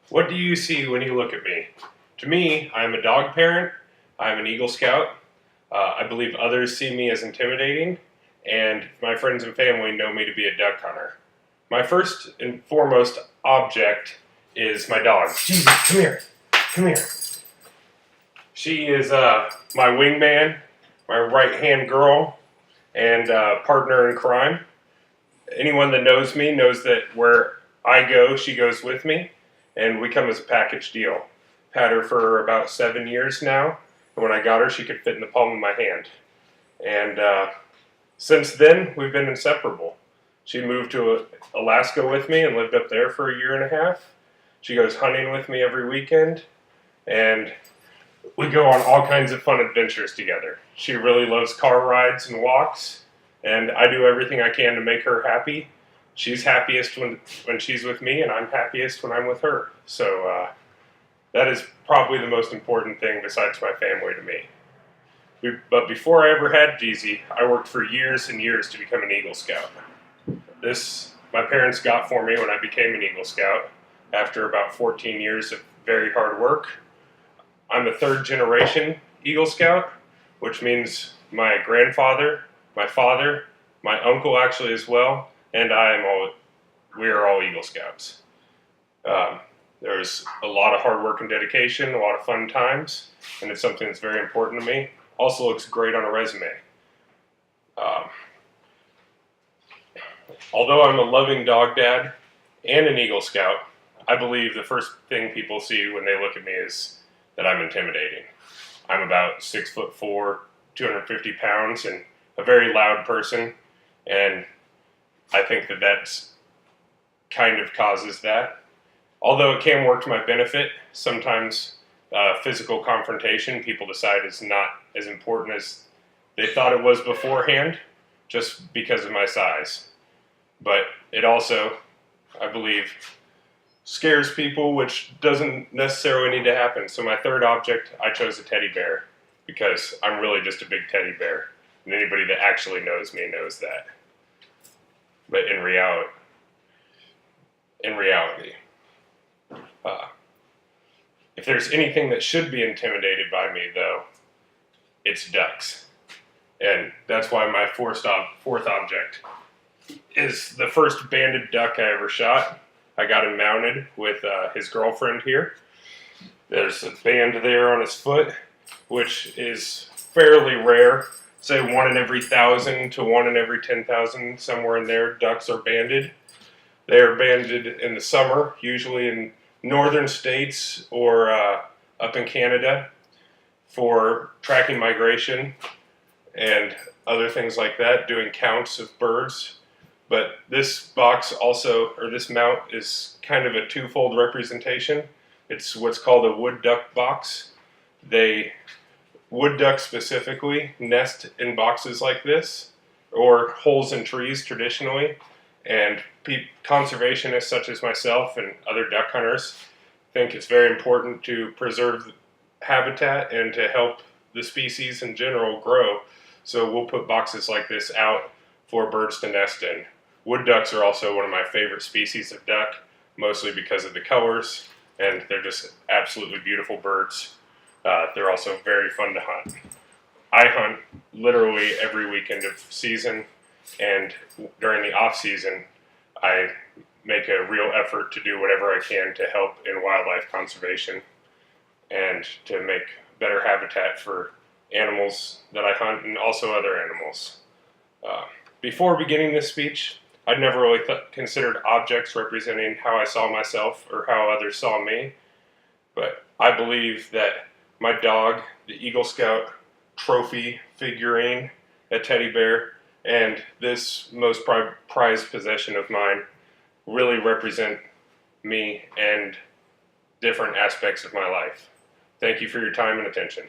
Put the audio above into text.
What do you see when you look at me? To me, I am a dog parent. I am an Eagle Scout. I believe others see me as intimidating, and my friends and family know me to be a duck hunter. My first and foremost object is my dog. Jesus, come here. Come here. She is my wingman, my right-hand girl, and partner in crime. Anyone that knows me knows that where I go, she goes with me, and we come as a package deal. Had her for about 7 years now, and when I got her, she could fit in the palm of my hand. And since then, we've been inseparable. She moved to Alaska with me and lived up there for a year and a half. She goes hunting with me every weekend, and we go on all kinds of fun adventures together. She really loves car rides and walks, and I do everything I can to make her happy. She's happiest when she's with me, and I'm happiest when I'm with her. So that is probably the most important thing besides my family to me. But before I ever had Jeezy, I worked for years and years to become an Eagle Scout. This my parents got for me when I became an Eagle Scout after about 14 years of very hard work. I'm a third generation Eagle Scout, which means my grandfather, my father, my uncle actually as well, and we are all Eagle Scouts. There's a lot of hard work and dedication, a lot of fun times, and it's something that's very important to me. Also looks great on a resume. Although I'm a loving dog dad and an Eagle Scout, I believe the first thing people see when they look at me is that I'm intimidating. I'm about 6'4", 250 pounds, and a very loud person, and I think that that's kind of causes that. Although it can work to my benefit, sometimes physical confrontation people decide is not as important as they thought it was beforehand, just because of my size. But it also, I believe, scares people, which doesn't necessarily need to happen. So my third object, I chose a teddy bear because I'm really just a big teddy bear. And anybody that actually knows me knows that. But in reality, if there's anything that should be intimidated by me, though, it's ducks. And that's why my fourth object is the first banded duck I ever shot. I got him mounted with his girlfriend here. There's a band there on his foot, which is fairly rare. Say 1 in every 1,000 to 1 in every 10,000, somewhere in there, ducks are banded. They are banded in the summer, usually in northern states or up in Canada for tracking migration and other things like that, doing counts of birds. But this box also, or this mount, is kind of a twofold representation. It's what's called a wood duck box. Wood ducks specifically nest in boxes like this, or holes in trees traditionally. And conservationists such as myself and other duck hunters think it's very important to preserve habitat and to help the species in general grow. So we'll put boxes like this out for birds to nest in. Wood ducks are also one of my favorite species of duck, mostly because of the colors, and they're just absolutely beautiful birds. They're also very fun to hunt. I hunt literally every weekend of season, and during the off season, I make a real effort to do whatever I can to help in wildlife conservation and to make better habitat for animals that I hunt and also other animals. Before beginning this speech, I'd never really considered objects representing how I saw myself or how others saw me, but I believe that my dog, the Eagle Scout trophy figurine, a teddy bear, and this most prized possession of mine really represent me and different aspects of my life. Thank you for your time and attention.